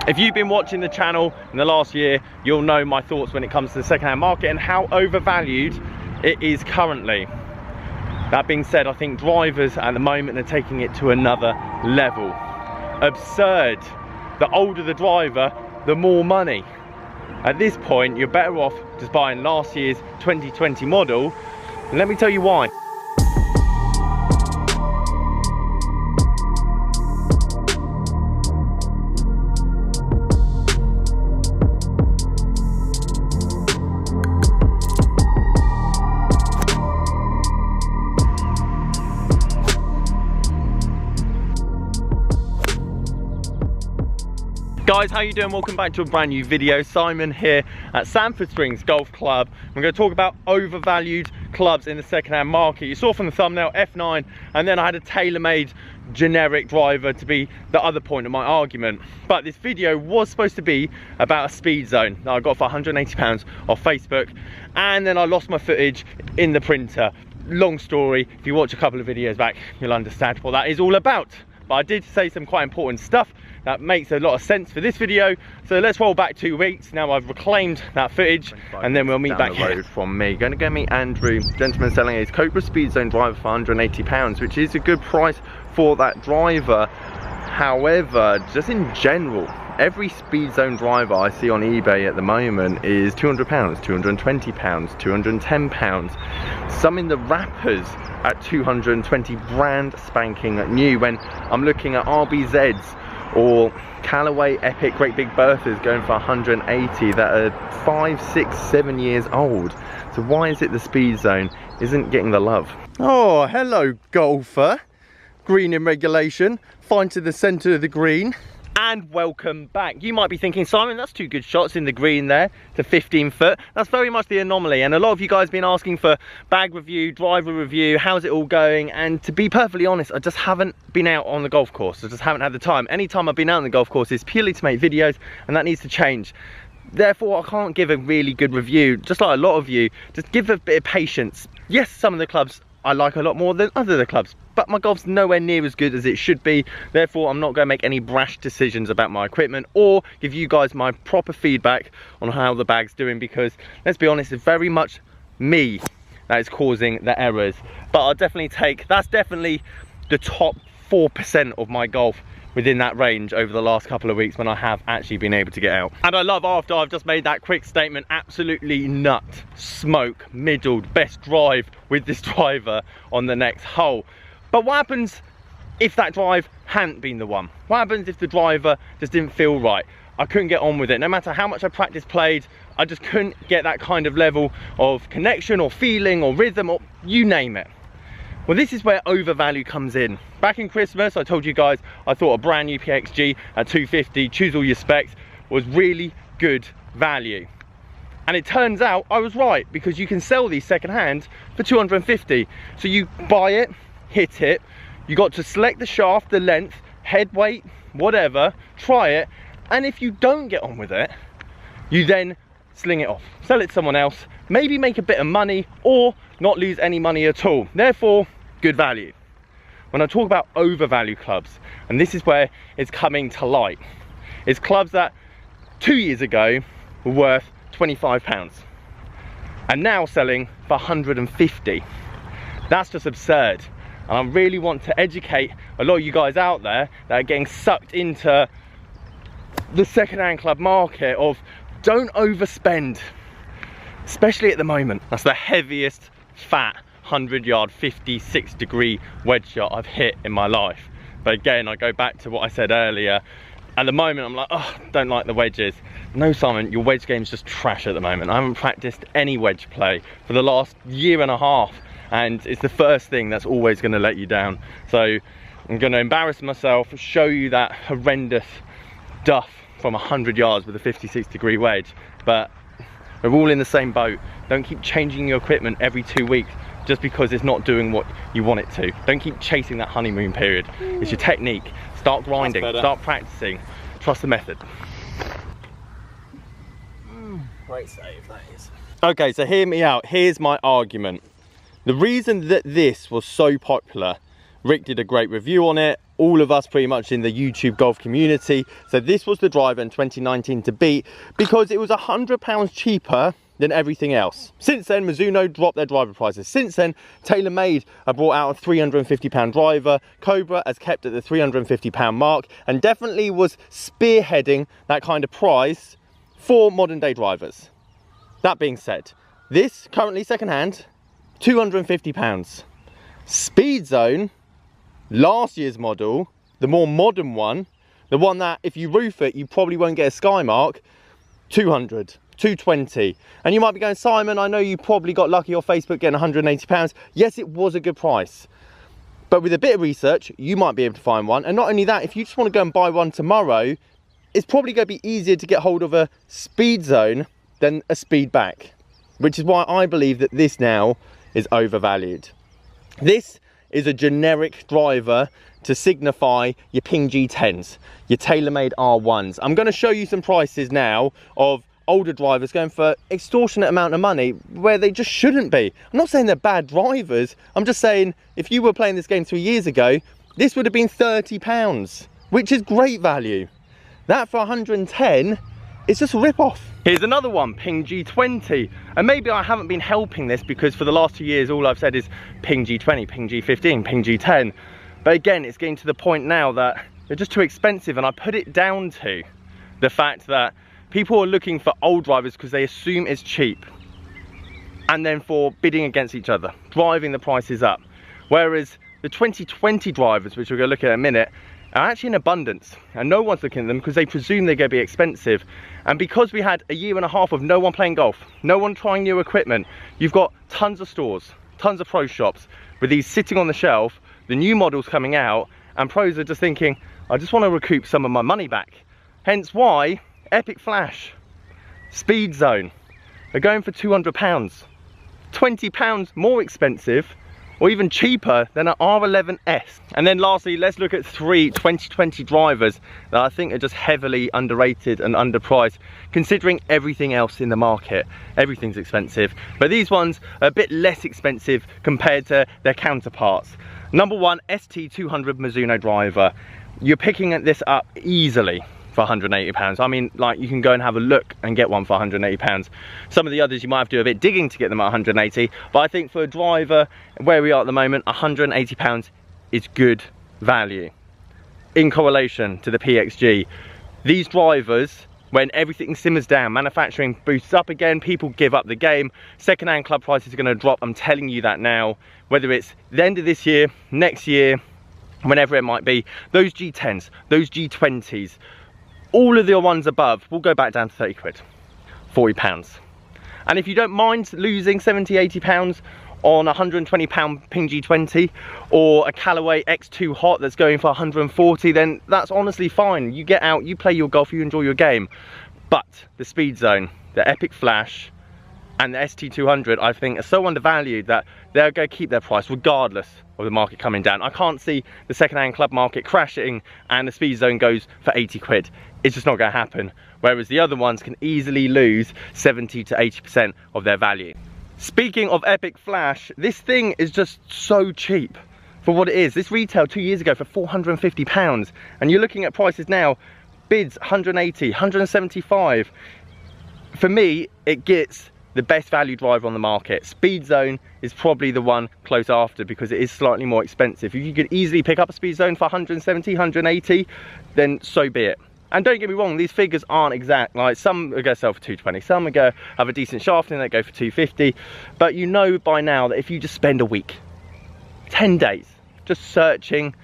If you've been watching the channel in the last year, you'll know my thoughts when it comes to the second-hand market and how overvalued it is currently. That being said, I think drivers at the moment are taking it to another level. Absurd. The older the driver, the more money. At this point, you're better off just buying last year's 2020 model. And let me tell you why. Guys, how you doing? Welcome back to a brand new video. Simon here at Sandford Springs Golf Club. We're going to talk about overvalued clubs in the second-hand market. You saw from the thumbnail F9, and then I had a tailor-made generic driver to be the other point of my argument. But this video was supposed to be about a speed zone that I got for £180 off Facebook, and then I lost my footage in the printer. Long story. If you watch a couple of videos back, you'll understand what that is all about. But I did say some quite important stuff that makes a lot of sense for this video. So let's roll back 2 weeks. Now I've reclaimed that footage, and then we'll meet back here. From me, going to go meet Andrew, gentleman selling his Cobra Speed Zone driver for £180, which is a good price for that driver. However, just in general, every Speed Zone driver I see on eBay at the moment is £200, £220, £210. Some in the wrappers at 220, brand spanking new. When I'm looking at RBZs or Callaway Epic Great Big Berthas going for 180 that are 5, 6, 7 years old. So why is it the Speed Zone isn't getting the love? Oh, hello golfer. Green in regulation, fine to the centre of the green. And welcome back. You might be thinking, Simon, that's 2 good shots in the green there to 15 foot. That's very much the anomaly. And a lot of you guys have been asking for bag review, driver review, how's it all going? And to be perfectly honest, I just haven't been out on the golf course. I just haven't had the time. Any time I've been out on the golf course is purely to make videos, and that needs to change. Therefore, I can't give a really good review. Just like a lot of you, just give a bit of patience. Yes, some of the clubs I like a lot more than other the clubs, but my golf's nowhere near as good as it should be. Therefore, I'm not going to make any brash decisions about my equipment or give you guys my proper feedback on how the bag's doing, because let's be honest, it's very much me that is causing the errors. But I'll definitely take, that's definitely the top 4% of my golf within that range over the last couple of weeks when I have actually been able to get out. And I love, after I've just made that quick statement, absolutely nut, smoke, middled, best drive with this driver on the next hole. But what happens if that drive hadn't been the one? What happens if the driver just didn't feel right? I couldn't get on with it. No matter how much I practice played, I just couldn't get that kind of level of connection or feeling or rhythm or you name it. Well, this is where overvalue comes in. Back in Christmas, I told you guys I thought a brand new PXG at 250, choose all your specs, was really good value. And it turns out I was right, because you can sell these secondhand for 250. So you buy it, hit it, you got to select the shaft, the length, head weight, whatever, try it, and if you don't get on with it, you then sling it off, sell it to someone else, maybe make a bit of money or not lose any money at all. Therefore, good value. When I talk about overvalue clubs, and this is where it's coming to light, it's clubs that 2 years ago were worth £25 and now selling for 150. That's just absurd. And I really want to educate a lot of you guys out there that are getting sucked into the second-hand club market of don't overspend, especially at the moment. That's the heaviest fat 100-yard 56-degree wedge shot I've hit in my life. But again, I go back to what I said earlier. At the moment, I'm like, oh, don't like the wedges. No, Simon, your wedge game's just trash at the moment. I haven't practiced any wedge play for the last year and a half, and it's the first thing that's always going to let you down. So I'm going to embarrass myself, show you that horrendous duff from 100 yards with a 56-degree wedge. But we're all in the same boat. Don't keep changing your equipment every 2 weeks just because it's not doing what you want it to. Don't keep chasing that honeymoon period. It's your technique. Start grinding, start practicing. Trust the method. Great save, that is. Okay, so hear me out. Here's my argument. The reason that this was so popular, Rick did a great review on it. all of us pretty much in the YouTube golf community. So this was the driver in 2019 to beat because it was £100 cheaper than everything else. Since then, Mizuno dropped their driver prices. Since then, TaylorMade have brought out a £350 driver. Cobra has kept at the £350 mark and definitely was spearheading that kind of price for modern day drivers. That being said, this currently secondhand, £250. Speed Zone, last year's model, the more modern one, the one that if you roof it, you probably won't get a sky mark, 200, 220. And you might be going, Simon, I know you probably got lucky off Facebook getting £180. Yes, it was a good price. But with a bit of research, you might be able to find one. And not only that, if you just want to go and buy one tomorrow, it's probably going to be easier to get hold of a Speed Zone than a Speedback, which is why I believe that this now is overvalued. This is a generic driver to signify your Ping G10s, your TaylorMade R1s. I'm going to show you some prices now of older drivers going for extortionate amount of money where they just shouldn't be. I'm not saying they're bad drivers. I'm just saying if you were playing this game 3 years ago, this would have been £30, which is great value. That for 110 is just a rip-off. Here's another one, Ping G20. And maybe I haven't been helping this because for the last 2 years, all I've said is Ping G20, Ping G15, Ping G10. But again, it's getting to the point now that they're just too expensive. And I put it down to the fact that people are looking for old drivers because they assume it's cheap. And then for bidding against each other, driving the prices up. Whereas the 2020 drivers, which we're going to look at in a minute, are actually in abundance, and no one's looking at them because they presume they're going to be expensive. And because we had a year and a half of no one playing golf, no one trying new equipment, you've got tons of stores, tons of pro shops with these sitting on the shelf, the new models coming out, and pros are just thinking, I just want to recoup some of my money back. Hence why Epic Flash, Speed Zone are going for £200, £20 more expensive or even cheaper than an R11S. And then lastly, let's look at 3 2020 drivers that I think are just heavily underrated and underpriced, considering everything else in the market. Everything's expensive, but these ones are a bit less expensive compared to their counterparts. Number 1, ST200 Mizuno driver. You're picking this up easily for £180. I mean, like, you can go and have a look and get one for £180. Some of the others you might have to do a bit digging to get them at £180, but I think for a driver where we are at the moment, £180 is good value. In correlation to the PXG, these drivers, when everything simmers down, manufacturing boosts up again, people give up the game, second-hand club prices are going to drop. I'm telling you that now, whether it's the end of this year, next year, whenever it might be, those G10s, those G20s, all of the ones above will go back down to 30 quid, 40 pounds. And if you don't mind losing 70, 80 pounds on a £120 Ping G20 or a Callaway X2 Hot that's going for 140, then that's honestly fine. You get out, you play your golf, you enjoy your game. But the Speed Zone, the Epic Flash and the ST200, I think are so undervalued that they're going to keep their price regardless of the market coming down. I can't see the second-hand club market crashing and the Speed Zone goes for 80 quid. It's just not going to happen. Whereas the other ones can easily lose 70 to 80% of their value. Speaking of Epic Flash, this thing is just so cheap for what it is. This retailed 2 years ago for £450, and you're looking at prices now, bids 180, 175. For me, it gets the best value driver on the market. Speed Zone is probably the one close after because it is slightly more expensive. If you could easily pick up a Speed Zone for 170, 180, then so be it. And don't get me wrong, these figures aren't exact. Like, some are going to sell for 220, some are going to have a decent shaft and they go for 250. But you know by now that if you just spend a week, 10 days, just searching,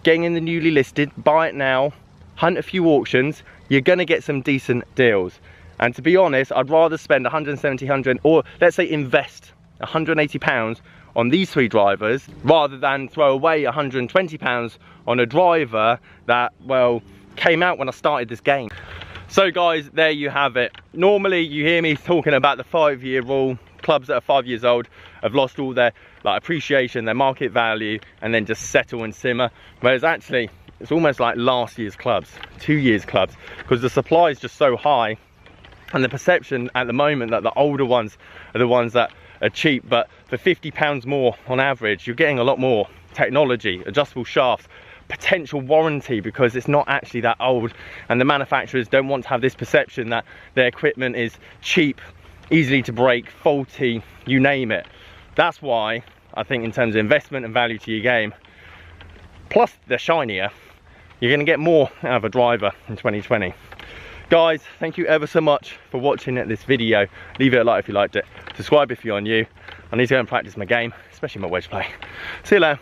getting in the newly listed, buy it now, hunt a few auctions, you're going to get some decent deals. And to be honest, I'd rather spend 170, 100, or let's say invest £180 on these 3 drivers rather than throw away £120 on a driver that, well, came out when I started this game. So guys, there you have it. Normally you hear me talking about the 5-year rule. Clubs that are 5 years old have lost all their appreciation, their market value, and then just settle and simmer. Whereas actually, it's almost like last year's clubs, 2 years clubs, because the supply is just so high. And the perception at the moment that the older ones are the ones that are cheap, but for £50 more on average, you're getting a lot more technology, adjustable shafts, potential warranty, because it's not actually that old, and the manufacturers don't want to have this perception that their equipment is cheap, easily to break, faulty, you name it. That's why I think in terms of investment and value to your game, plus they're shinier, you're going to get more out of a driver in 2020. Guys, thank you ever so much for watching this video. Leave it a like if you liked it. Subscribe if you're new. I need to go and practice my game, especially my wedge play. See you later.